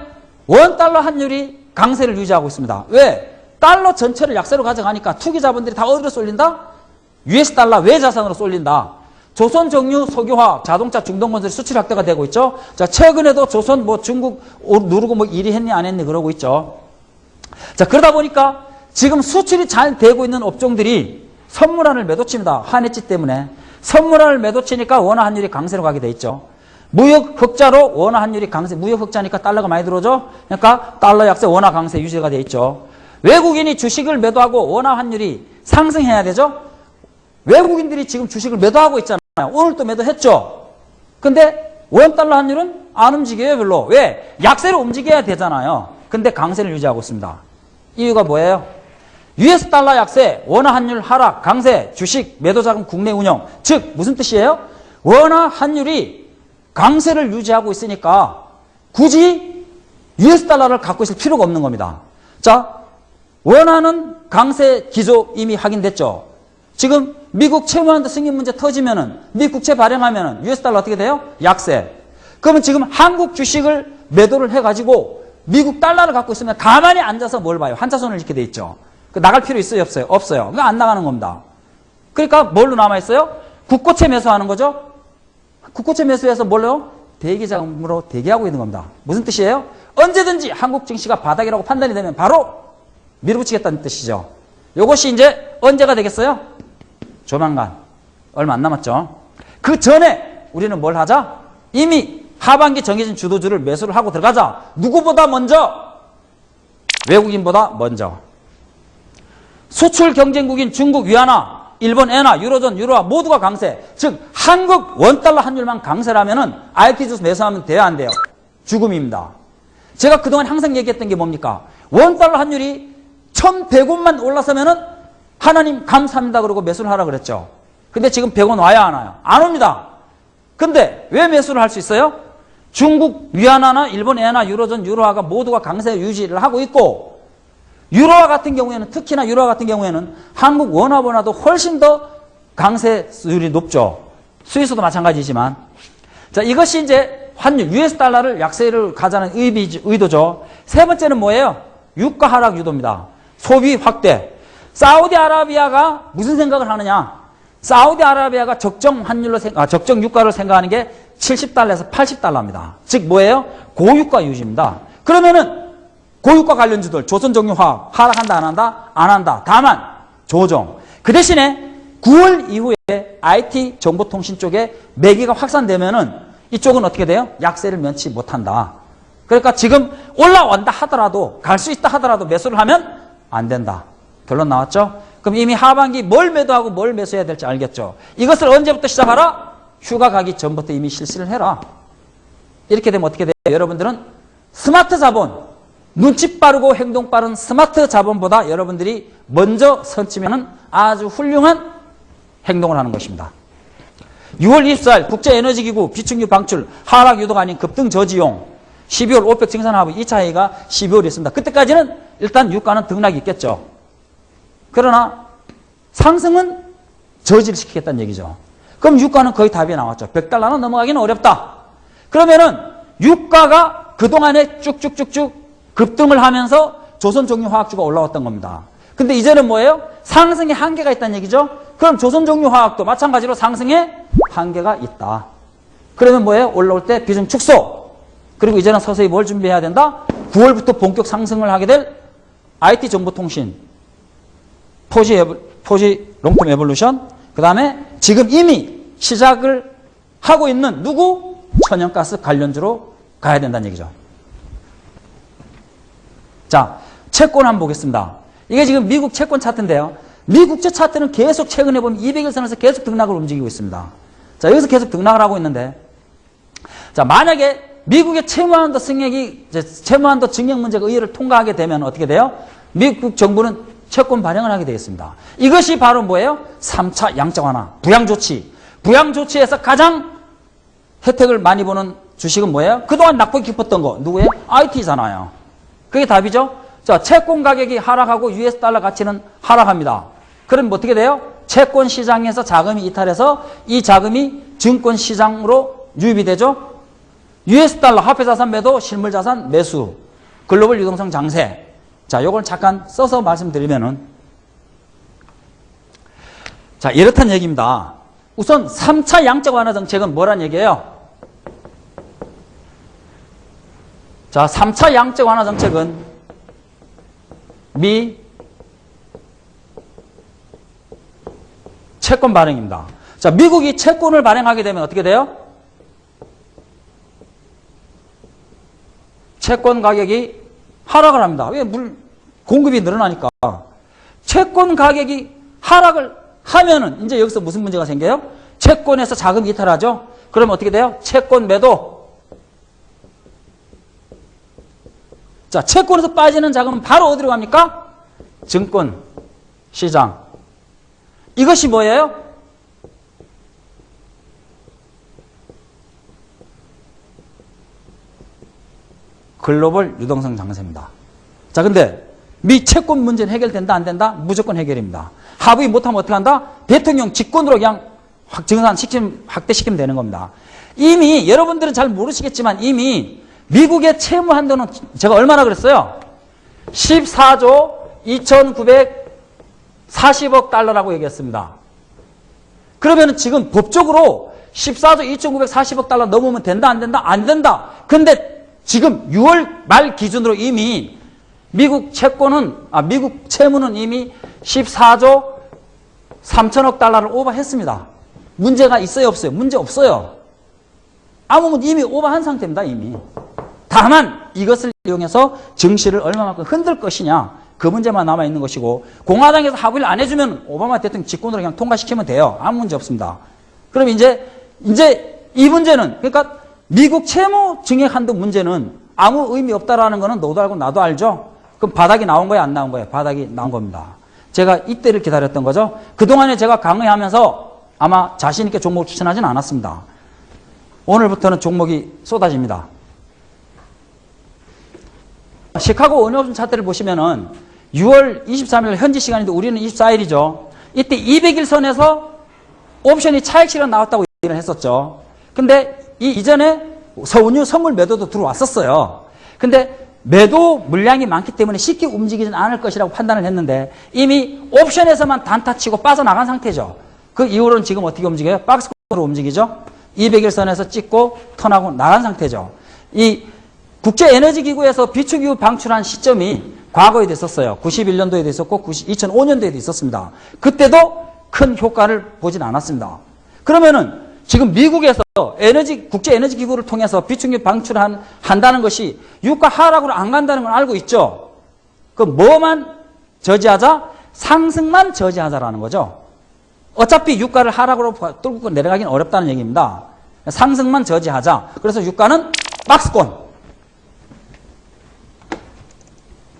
원달러 환율이 강세를 유지하고 있습니다. 왜? 달러 전체를 약세로 가져가니까 투기자본들이 다 어디로 쏠린다? US 달러 외자산으로 쏠린다. 조선 정유 석유화학 자동차 중동건설 수출 확대가 되고 있죠. 자, 최근에도 조선 뭐 중국 누르고 뭐 일이 했니 안 했니 그러고 있죠. 자, 그러다 보니까 지금 수출이 잘 되고 있는 업종들이 선물환을 매도칩니다. 환해지 때문에. 선물환을 매도치니까 원화 환율이 강세로 가게 돼 있죠. 무역 흑자로 원화 환율이 강세, 무역 흑자니까 달러가 많이 들어오죠. 그러니까 달러 약세, 원화 강세 유지가 돼 있죠. 외국인이 주식을 매도하고 원화 환율이 상승해야 되죠. 외국인들이 지금 주식을 매도하고 있잖아요. 오늘 또 매도했죠. 근데 원달러 환율은 안 움직여요, 별로. 왜? 약세로 움직여야 되잖아요. 근데 강세를 유지하고 있습니다. 이유가 뭐예요? US 달러 약세, 원화 환율 하락, 강세, 주식, 매도자금 국내 운영. 즉 무슨 뜻이에요? 원화 환율이 강세를 유지하고 있으니까 굳이 US 달러를 갖고 있을 필요가 없는 겁니다. 자, 원화는 강세 기조 이미 확인됐죠. 지금 미국 채무한도 승인 문제 터지면은 미 국채 발행하면은 US 달러 어떻게 돼요? 약세. 그러면 지금 한국 주식을 매도를 해가지고 미국 달러를 갖고 있으면 가만히 앉아서 뭘 봐요? 한자손을 이렇게 돼 있죠. 나갈 필요 있어요? 없어요? 없어요. 그러니까 안 나가는 겁니다. 그러니까 뭘로 남아있어요? 국고채 매수하는 거죠? 국고채 매수해서 뭘로요? 대기자금으로 대기하고 있는 겁니다. 무슨 뜻이에요? 언제든지 한국 증시가 바닥이라고 판단이 되면 바로 밀어붙이겠다는 뜻이죠. 이것이 이제 언제가 되겠어요? 조만간. 얼마 안 남았죠. 그 전에 우리는 뭘 하자? 이미 하반기 정해진 주도주를 매수를 하고 들어가자. 누구보다 먼저? 외국인보다 먼저. 수출 경쟁국인 중국 위안화, 일본 엔화, 유로존, 유로화 모두가 강세. 즉 한국 원달러 환율만 강세라면은 IT주스 매수하면 돼야 안 돼요? 죽음입니다. 제가 그동안 항상 얘기했던 게 뭡니까? 원달러 환율이 1,100원만 올라서면은 하나님 감사합니다 그러고 매수를 하라 그랬죠. 근데 지금 100원 와야 하나요? 안 옵니다. 근데 왜 매수를 할 수 있어요? 중국 위안화나 일본 엔화, 유로존, 유로화가 모두가 강세 유지를 하고 있고, 유로화 같은 경우에는, 특히나 유로화 같은 경우에는 한국 원화보다도 훨씬 더 강세율이 높죠. 스위스도 마찬가지지만. 자, 이것이 이제 환율, US 달러를 약세를 가자는 의도죠. 세 번째는 뭐예요? 유가 하락 유도입니다. 소비 확대. 사우디아라비아가 무슨 생각을 하느냐? 사우디아라비아가 적정 환율로 적정 유가를 생각하는 게 70달러에서 80달러입니다. 즉 뭐예요? 고유가 유지입니다. 그러면은 고유가 관련주들 조선정유화학 하락한다 안 한다? 안 한다. 다만 조정. 그 대신에 9월 이후에 IT 정보통신 쪽에 매기가 확산되면은 이쪽은 어떻게 돼요? 약세를 면치 못한다. 그러니까 지금 올라온다 하더라도 갈 수 있다 하더라도 매수를 하면 안 된다. 결론 나왔죠? 그럼 이미 하반기 뭘 매도하고 뭘 매수해야 될지 알겠죠? 이것을 언제부터 시작하라? 휴가 가기 전부터 이미 실시를 해라. 이렇게 되면 어떻게 돼요? 여러분들은 스마트 자본, 눈치 빠르고 행동 빠른 스마트 자본보다 여러분들이 먼저 선치면 아주 훌륭한 행동을 하는 것입니다. 6월 24일 국제에너지기구 비축유 방출 하락 유도가 아닌 급등 저지용 12월 오펙 증산화합의 2차 회의가 12월에 있습니다. 그때까지는 일단 유가는 등락이 있겠죠. 그러나 상승은 저지를 시키겠다는 얘기죠. 그럼 유가는 거의 답이 나왔죠. 100달러는 넘어가기는 어렵다. 그러면은 유가가 그동안에 쭉쭉쭉쭉 급등을 하면서 조선종유화학주가 올라왔던 겁니다. 근데 이제는 뭐예요? 상승의 한계가 있다는 얘기죠. 그럼 조선종유화학도 마찬가지로 상승의 한계가 있다. 그러면 뭐예요? 올라올 때 비중 축소. 그리고 이제는 서서히 뭘 준비해야 된다? 9월부터 본격 상승을 하게 될 IT 정보통신, 포지 롱텀 에볼루션, 그 다음에 지금 이미 시작을 하고 있는 누구? 천연가스 관련주로 가야 된다는 얘기죠. 자, 채권 한번 보겠습니다. 이게 지금 미국 채권 차트인데요. 미국채 차트는 계속 최근에 보면 200일선에서 계속 등락을 움직이고 있습니다. 자, 여기서 계속 등락을 하고 있는데, 자, 만약에 미국의 채무한도 승액이, 채무한도 증액 문제가 의회를 통과하게 되면 어떻게 돼요? 미국 정부는 채권 발행을 하게 되겠습니다. 이것이 바로 뭐예요? 3차 양적 완화, 부양조치. 부양조치에서 가장 혜택을 많이 보는 주식은 뭐예요? 그동안 낙폭이 깊었던 거, 누구예요? IT잖아요. 그게 답이죠? 자, 채권 가격이 하락하고 US 달러 가치는 하락합니다. 그럼 어떻게 돼요? 채권 시장에서 자금이 이탈해서 이 자금이 증권 시장으로 유입이 되죠? US 달러 화폐 자산 매도, 실물 자산 매수, 글로벌 유동성 장세. 자, 요걸 잠깐 써서 말씀드리면은, 자, 이렇다는 얘기입니다. 우선 3차 양적 완화 정책은 뭐란 얘기예요? 자, 3차 양적 완화 정책은 미 채권 발행입니다. 자, 미국이 채권을 발행하게 되면 어떻게 돼요? 채권 가격이 하락을 합니다. 왜? 공급이 늘어나니까. 채권 가격이 하락을 하면은 이제 여기서 무슨 문제가 생겨요? 채권에서 자금이 이탈하죠? 그러면 어떻게 돼요? 채권 매도. 자, 채권에서 빠지는 자금은 바로 어디로 갑니까? 증권 시장. 이것이 뭐예요? 글로벌 유동성 장세입니다. 자, 근데 미 채권 문제는 해결된다 안 된다? 무조건 해결입니다. 합의 못하면 어떻게 한다? 대통령 직권으로 그냥 증산 확대시키면 되는 겁니다. 이미 여러분들은 잘 모르시겠지만 이미 미국의 채무 한도는 제가 얼마나 그랬어요? 14조 2,940억 달러라고 얘기했습니다. 그러면 지금 법적으로 14조 2,940억 달러 넘으면 된다 안 된다? 안 된다. 근데 지금 6월 말 기준으로 이미 미국 채무는 이미 14조 3천억 달러를 오버했습니다. 문제가 있어요, 없어요? 문제 없어요. 아무튼 이미 오버한 상태입니다, 이미. 다만 이것을 이용해서 증시를 얼마만큼 흔들 것이냐, 그 문제만 남아있는 것이고, 공화당에서 합의를 안 해주면 오바마 대통령 직권으로 그냥 통과시키면 돼요. 아무 문제 없습니다. 그럼 이제 이 문제는, 그러니까 미국 채무 증액 한도 문제는 아무 의미 없다라는 거는 너도 알고 나도 알죠? 그럼 바닥이 나온 거예요, 안 나온 거예요? 바닥이 나온 겁니다. 제가 이때를 기다렸던 거죠. 그동안에 제가 강의하면서 아마 자신 있게 종목을 추천하지는 않았습니다. 오늘부터는 종목이 쏟아집니다. 시카고 원유옵션 차트를 보시면은 6월 23일 현지 시간인데 우리는 24일이죠. 이때 200일선에서 옵션이 차익 실현 나왔다고 얘기를 했었죠. 근데 이전에 원유 선물 매도도 들어왔었어요. 근데 매도 물량이 많기 때문에 쉽게 움직이진 않을 것이라고 판단을 했는데 이미 옵션에서만 단타 치고 빠져나간 상태죠. 그 이후로는 지금 어떻게 움직여요? 박스권으로 움직이죠. 200일선에서 찍고 턴하고 나간 상태죠. 이 국제에너지기구에서 비축유 방출한 시점이 과거에도 있었어요. 91년도에도 있었고 2005년도에도 있었습니다. 그때도 큰 효과를 보진 않았습니다. 그러면은 지금 미국에서 국제에너지기구를 통해서 비축유 방출한다는 것이 유가 하락으로 안 간다는 걸 알고 있죠. 그럼 뭐만 저지하자? 상승만 저지하자라는 거죠. 어차피 유가를 하락으로 뚫고 내려가긴 어렵다는 얘기입니다. 상승만 저지하자. 그래서 유가는 박스권.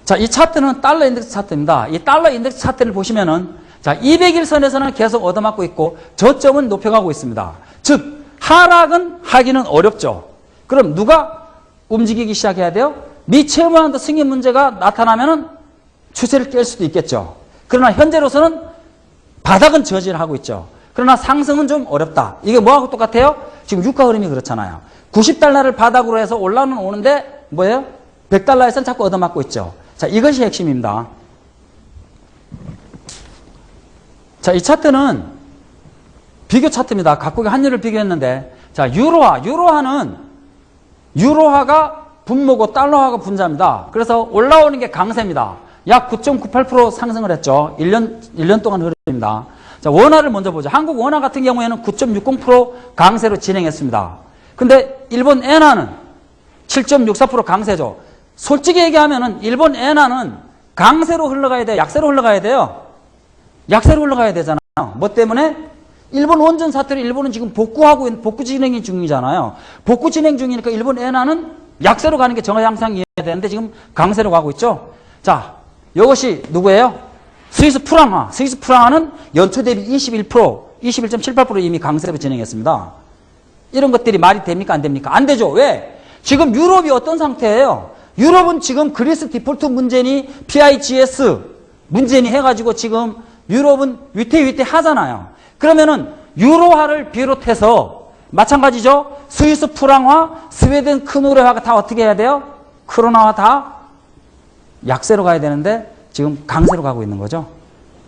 자, 이 차트는 달러 인덱스 차트입니다. 이 달러 인덱스 차트를 보시면은 자, 200일선에서는 계속 얻어맞고 있고 저점은 높여가고 있습니다. 즉, 하락은 하기는 어렵죠. 그럼 누가 움직이기 시작해야 돼요? 미체험화한도 승인 문제가 나타나면은 추세를 깰 수도 있겠죠. 그러나 현재로서는 바닥은 저지를 하고 있죠. 그러나 상승은 좀 어렵다. 이게 뭐하고 똑같아요? 지금 유가 흐름이 그렇잖아요. 90달러를 바닥으로 해서 올라는 오는데 뭐예요? 100달러에서는 자꾸 얻어맞고 있죠. 자, 이것이 핵심입니다. 자, 이 차트는 비교 차트입니다. 각국의 환율을 비교했는데, 자, 유로화가 분모고 달러화가 분자입니다. 그래서 올라오는 게 강세입니다. 약 9.98% 상승을 했죠. 1년 동안 흐름입니다. 자, 원화를 먼저 보죠. 한국 원화 같은 경우에는 9.60% 강세로 진행했습니다. 근데 일본 엔화는 7.64% 강세죠. 솔직히 얘기하면은 일본 엔화는 강세로 흘러가야 돼요? 약세로 흘러가야 돼요? 약세로 흘러가야 되잖아요. 뭐 때문에? 일본 원전 사태를 일본은 지금 복구 진행 중이잖아요. 복구 진행 중이니까 일본 엔화는 약세로 가는 게 정상이어야 되는데 지금 강세로 가고 있죠. 자, 이것이 누구예요? 스위스 프랑화. 스위스 프랑화는 연초 대비 21.78% 이미 강세로 진행했습니다. 이런 것들이 말이 됩니까? 안 됩니까? 안 되죠. 왜? 지금 유럽이 어떤 상태예요? 유럽은 지금 그리스 디폴트 문제니 PIGS 문제니 해가지고 지금 유럽은 위태위태 하잖아요. 그러면은 유로화를 비롯해서 마찬가지죠. 스위스 프랑화, 스웨덴 크노르화가 다 어떻게 해야 돼요? 크로나화 다 약세로 가야 되는데 지금 강세로 가고 있는 거죠.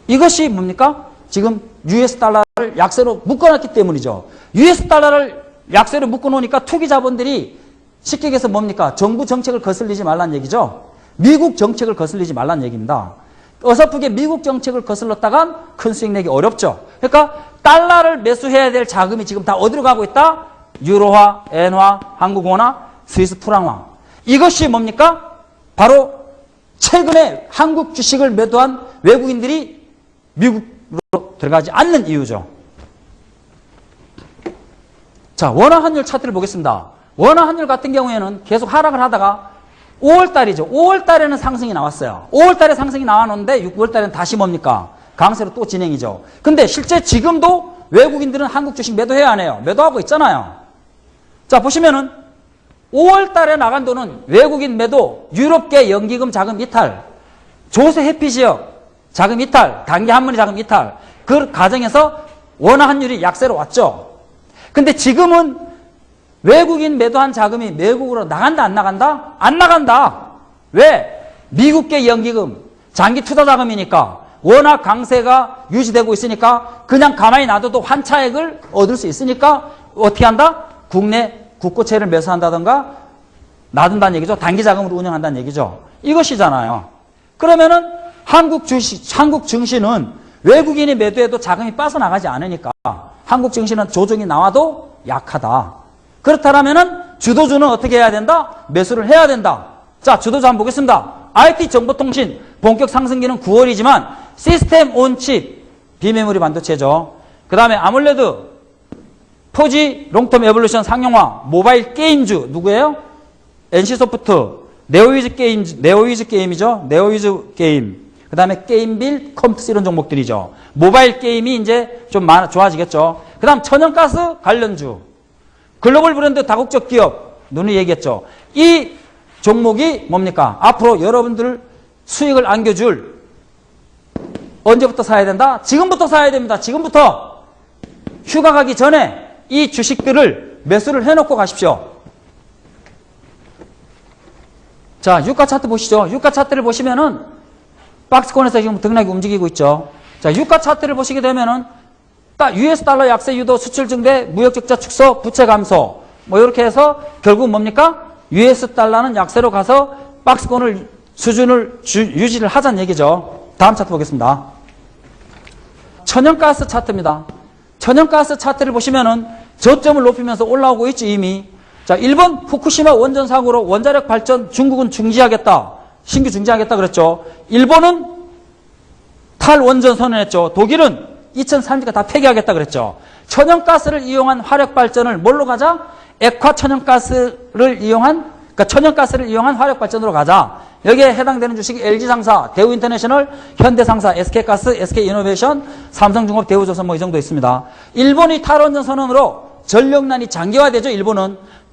이것이 뭡니까? 지금 US 달러를 약세로 묶어놨기 때문이죠. US 달러를 약세로 묶어놓으니까 투기 자본들이 쉽게 얘기해서 뭡니까? 정부 정책을 거슬리지 말란 얘기죠. 미국 정책을 거슬리지 말란 얘기입니다. 어설프게 미국 정책을 거슬렀다간 큰 수익 내기 어렵죠. 그러니까 달러를 매수해야 될 자금이 지금 다 어디로 가고 있다? 유로화, 엔화, 한국원화, 스위스 프랑화. 이것이 뭡니까? 바로 최근에 한국 주식을 매도한 외국인들이 미국으로 들어가지 않는 이유죠. 자, 원화 환율 차트를 보겠습니다. 원화 환율 같은 경우에는 계속 하락을 하다가 5월달이죠. 5월달에는 상승이 나왔어요. 5월달에 상승이 나왔는데 6월달에는 다시 뭡니까? 강세로 또 진행이죠. 근데 실제 지금도 외국인들은 한국 주식 매도해야 안 해요. 매도하고 있잖아요. 자, 보시면은 5월달에 나간 돈은 외국인 매도, 유럽계 연기금 자금 이탈, 조세 회피 지역 자금 이탈, 단기 한문의 자금 이탈. 그 과정에서 원화 환율이 약세로 왔죠. 근데 지금은 외국인 매도한 자금이 외국으로 나간다, 안 나간다? 안 나간다. 왜? 미국계 연기금, 장기 투자 자금이니까 워낙 강세가 유지되고 있으니까 그냥 가만히 놔둬도 환차액을 얻을 수 있으니까 어떻게 한다? 국내 국고채를 매수한다던가 놔둔다는 얘기죠. 단기 자금으로 운영한다는 얘기죠. 이것이잖아요. 그러면은 한국 증시는 외국인이 매도해도 자금이 빠져나가지 않으니까 한국 증시는 조정이 나와도 약하다. 그렇다면은 주도주는 어떻게 해야 된다? 매수를 해야 된다. 자, 주도주 한번 보겠습니다. IT 정보통신 본격 상승기는 9월이지만 시스템 온칩 비메모리 반도체죠. 그 다음에 아몰레드, 4G 롱텀 에볼루션 상용화, 모바일 게임주 누구예요? NC소프트, 네오위즈 게임이죠. 네오위즈 게임. 그 다음에 게임빌, 컴퓨스 이런 종목들이죠. 모바일 게임이 이제 좀 좋아지겠죠. 그 다음 천연가스 관련주. 글로벌 브랜드 다국적 기업, 누누이 얘기했죠. 이 종목이 뭡니까? 앞으로 여러분들 수익을 안겨줄 언제부터 사야 된다? 지금부터 사야 됩니다. 지금부터. 휴가 가기 전에 이 주식들을 매수를 해놓고 가십시오. 자, 유가 차트 보시죠. 유가 차트를 보시면은 박스권에서 지금 등락이 움직이고 있죠. 자, 유가 차트를 보시게 되면은 US 달러 약세 유도, 수출 증대, 무역 적자 축소, 부채 감소. 뭐 이렇게 해서 결국 뭡니까? US 달러는 약세로 가서 박스권을 수준을 유지를 하자는 얘기죠. 다음 차트 보겠습니다. 천연가스 차트입니다. 천연가스 차트를 보시면은 저점을 높이면서 올라오고 있죠, 이미. 자, 일본 후쿠시마 원전 사고로 원자력 발전 중국은 중지하겠다. 신규 중지하겠다 그랬죠. 일본은 탈원전 선언했죠. 독일은 2030년 다 폐기하겠다 그랬죠. 천연가스를 이용한 화력 발전을 뭘로 가자? 액화 천연가스를 이용한, 그러니까 천연가스를 이용한 화력 발전으로 가자. 여기에 해당되는 주식이 LG상사, 대우인터내셔널, 현대상사, SK가스, SK이노베이션, 삼성중업, 대우조선 뭐 이 정도 있습니다. 일본이 탈원전 선언으로 전력난이 장기화되죠.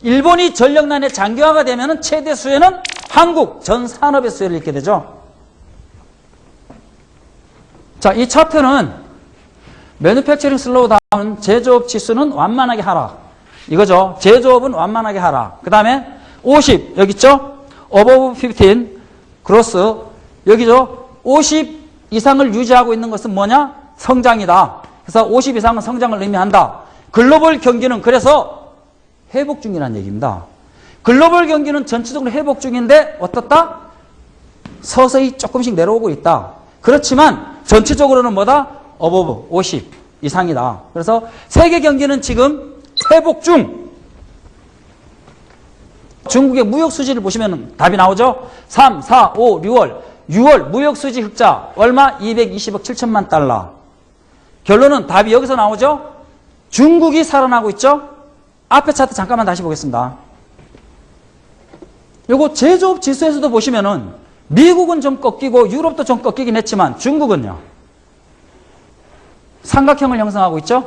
일본이 전력난에 장기화가 되면 최대 수혜는 한국 전 산업의 수혜를 입게 되죠. 자, 이 차트는 매뉴팩처링 슬로우다운, 제조업 지수는 완만하게 하락. 이거죠. 제조업은 완만하게 하락. 그 다음에 50 여기 있죠. 어버브 15 그로스 여기죠. 50 이상을 유지하고 있는 것은 뭐냐? 성장이다. 그래서 50 이상은 성장을 의미한다. 글로벌 경기는 그래서 회복 중이라는 얘기입니다. 글로벌 경기는 전체적으로 회복 중인데 어떻다? 서서히 조금씩 내려오고 있다. 그렇지만 전체적으로는 뭐다? 어버브 50 이상이다. 그래서 세계 경기는 지금 회복 중. 중국의 무역 수지를 보시면 답이 나오죠. 3, 4, 5, 6월 무역 수지 흑자 얼마? 220억 7천만 달러. 결론은 답이 여기서 나오죠. 중국이 살아나고 있죠. 앞에 차트 잠깐만 다시 보겠습니다. 요거 제조업 지수에서도 보시면은 미국은 좀 꺾이고 유럽도 좀 꺾이긴 했지만 중국은요. 삼각형을 형성하고 있죠.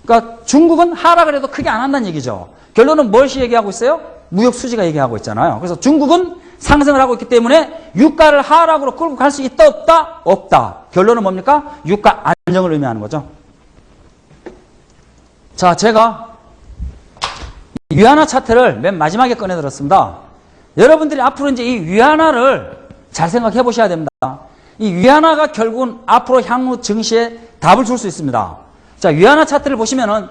그러니까 중국은 하락을 해도 크게 안 한다는 얘기죠. 결론은 무엇이 얘기하고 있어요? 무역 수지가 얘기하고 있잖아요. 그래서 중국은 상승을 하고 있기 때문에 유가를 하락으로 끌고 갈 수 있다 없다? 없다. 결론은 뭡니까? 유가 안정을 의미하는 거죠. 자, 제가 위안화 차트를 맨 마지막에 꺼내들었습니다. 여러분들이 앞으로 이제 이 위안화를 잘 생각해 보셔야 됩니다. 이 위안화가 결국은 앞으로 향후 증시에 답을 줄 수 있습니다. 자, 위안화 차트를 보시면은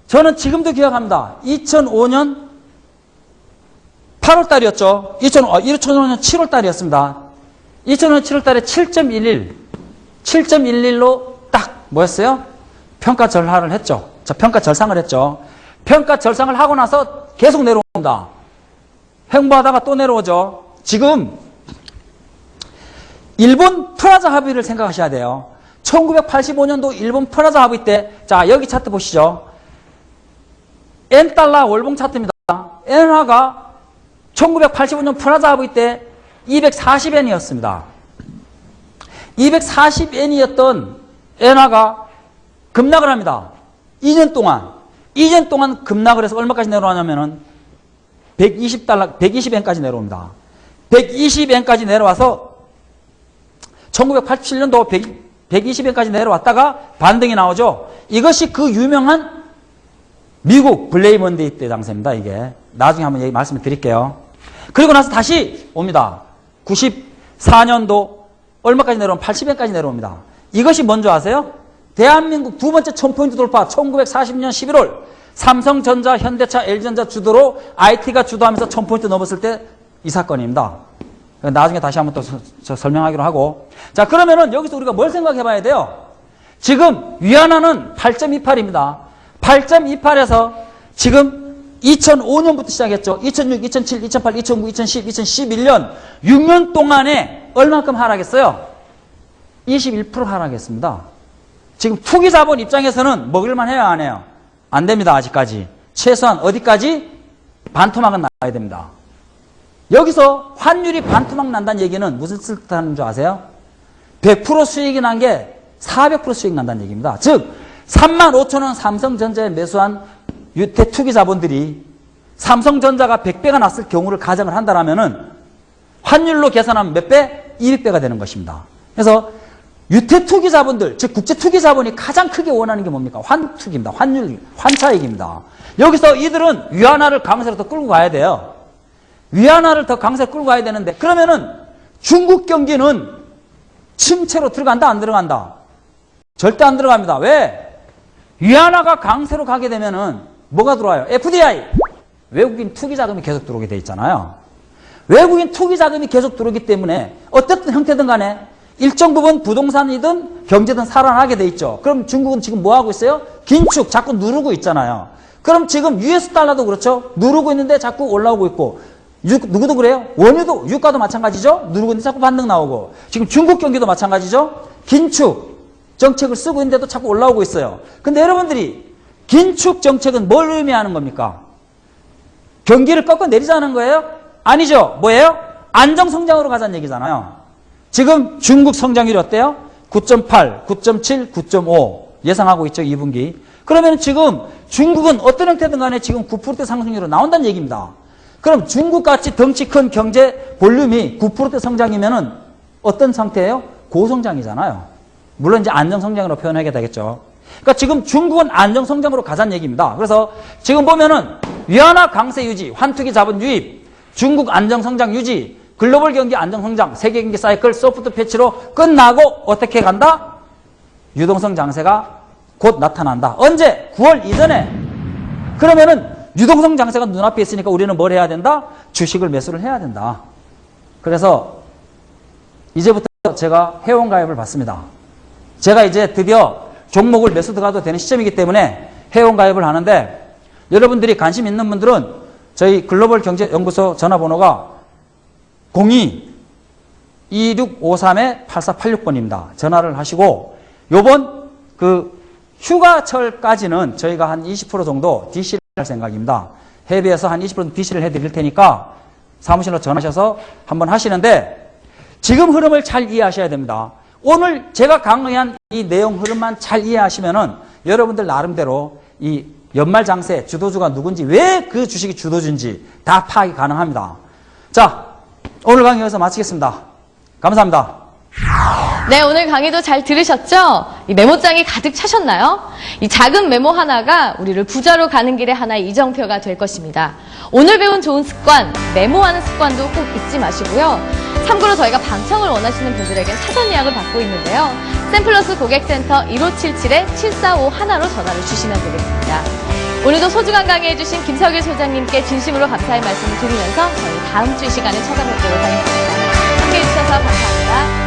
저는 지금도 기억합니다. 2005년 8월 달이었죠. 2005년 7월 달이었습니다. 2005년 7월 달에 7.11로 딱 뭐였어요? 평가 절하를 했죠. 자, 평가 절상을 했죠. 평가 절상을 하고 나서 계속 내려옵니다. 횡보하다가 또 내려오죠. 지금 일본 프라자 합의를 생각하셔야 돼요. 1985년도 일본 프라자 합의 때, 자, 여기 차트 보시죠. N달러 월봉 차트입니다. 엔화가 1985년 프라자 합의 때 240엔이었습니다. 240엔이었던 엔화가 급락을 합니다. 2년 동안 급락을 해서 얼마까지 내려왔냐면은 120엔까지 내려옵니다. 120엔까지 내려와서 1987년도 120엔까지 내려왔다가 반등이 나오죠. 이것이 그 유명한 미국 블레이 먼데이 때 장세입니다. 이게 나중에 한번 말씀을 드릴게요. 그리고 나서 다시 옵니다. 94년도 얼마까지 내려오면 80엔까지 내려옵니다. 이것이 뭔지 아세요? 대한민국 두 번째 1000포인트 돌파 1940년 11월 삼성전자, 현대차, LG전자 주도로 IT가 주도하면서 1000포인트 넘었을 때 이 사건입니다. 나중에 다시 한번 또 설명하기로 하고. 자, 그러면은 여기서 우리가 뭘 생각해 봐야 돼요? 지금 위안화는 8.28입니다. 8.28에서 지금 2005년부터 시작했죠. 2006, 2007, 2008, 2009, 2010, 2011년 6년 동안에 얼마큼 하락했어요? 21% 하락했습니다. 지금 투기자본 입장에서는 먹을만 해요, 안 해요? 안 됩니다, 아직까지. 최소한 어디까지? 반토막은 나야 됩니다. 여기서 환율이 반토막 난다는 얘기는 무슨 뜻하는 줄 아세요? 100% 수익이 난 게 400% 수익 난다는 얘기입니다. 즉 35,000원 삼성전자에 매수한 유태 투기 자본들이 삼성전자가 100배가 났을 경우를 가정을 한다면은 환율로 계산하면 몇 배? 200배가 되는 것입니다. 그래서 유태 투기 자본들, 즉 국제 투기 자본이 가장 크게 원하는 게 뭡니까? 환투기입니다. 환율, 환차익입니다. 여기서 이들은 위안화를 강세로 더 끌고 가야 돼요. 위안화를 더 강세로 끌고 가야 되는데 그러면은 중국 경기는 침체로 들어간다, 안 들어간다? 절대 안 들어갑니다. 왜? 위안화가 강세로 가게 되면은 뭐가 들어와요? FDI. 외국인 투기 자금이 계속 들어오게 돼 있잖아요. 외국인 투기 자금이 계속 들어오기 때문에 어떻든 형태든 간에 일정 부분 부동산이든 경제든 살아나게 돼 있죠. 그럼 중국은 지금 뭐 하고 있어요? 긴축 자꾸 누르고 있잖아요. 그럼 지금 US 달러도 그렇죠. 누르고 있는데 자꾸 올라오고 있고 누구도 그래요? 원유도 유가도 마찬가지죠. 누르고 있는데 자꾸 반등 나오고 지금 중국 경기도 마찬가지죠. 긴축 정책을 쓰고 있는데도 자꾸 올라오고 있어요. 근데 여러분들이 긴축 정책은 뭘 의미하는 겁니까? 경기를 꺾어 내리자는 거예요? 아니죠. 뭐예요? 안정성장으로 가자는 얘기잖아요. 지금 중국 성장률이 어때요? 9.8, 9.7, 9.5 예상하고 있죠. 2분기. 그러면 지금 중국은 어떤 형태든 간에 지금 9%대 상승률로 나온다는 얘기입니다. 그럼 중국같이 덩치 큰 경제 볼륨이 9%대 성장이면은 어떤 상태예요? 고성장이잖아요. 물론 이제 안정성장으로 표현하게 되겠죠. 그러니까 지금 중국은 안정성장으로 가자는 얘기입니다. 그래서 지금 보면은 위안화 강세 유지, 환투기 자본 유입, 중국 안정성장 유지, 글로벌 경기 안정성장, 세계 경기 사이클 소프트 패치로 끝나고 어떻게 간다? 유동성 장세가 곧 나타난다. 언제? 9월 이전에. 그러면은 유동성 장세가 눈앞에 있으니까 우리는 뭘 해야 된다? 주식을 매수를 해야 된다. 그래서 이제부터 제가 회원가입을 받습니다. 제가 이제 드디어 종목을 매수 들어가도 되는 시점이기 때문에 회원가입을 하는데 여러분들이 관심 있는 분들은 저희 글로벌 경제연구소 전화번호가 02-2653-8486번입니다. 전화를 하시고 요번 그 휴가철까지는 저희가 한 20% 정도 DC를 할 생각입니다. 해외에서 한 20% DC를 해드릴 테니까 사무실로 전화하셔서 한번 하시는데 지금 흐름을 잘 이해하셔야 됩니다. 오늘 제가 강의한 이 내용 흐름만 잘 이해하시면은 여러분들 나름대로 이 연말 장세 주도주가 누군지 왜 그 주식이 주도주인지 다 파악이 가능합니다. 자, 오늘 강의 여기서 마치겠습니다. 감사합니다.
네, 오늘 강의도 잘 들으셨죠? 이 메모장이 가득 차셨나요? 이 작은 메모 하나가 우리를 부자로 가는 길의 하나의 이정표가 될 것입니다. 오늘 배운 좋은 습관, 메모하는 습관도 꼭 잊지 마시고요. 참고로 저희가 방청을 원하시는 분들에겐 사전 예약을 받고 있는데요. 샘플러스 고객센터 1577-7451로 전화를 주시면 되겠습니다. 오늘도 소중한 강의해주신 김석일 소장님께 진심으로 감사의 말씀을 드리면서 저희 다음 주 이 시간에 찾아뵙도록 하겠습니다. 함께해 주셔서 감사합니다.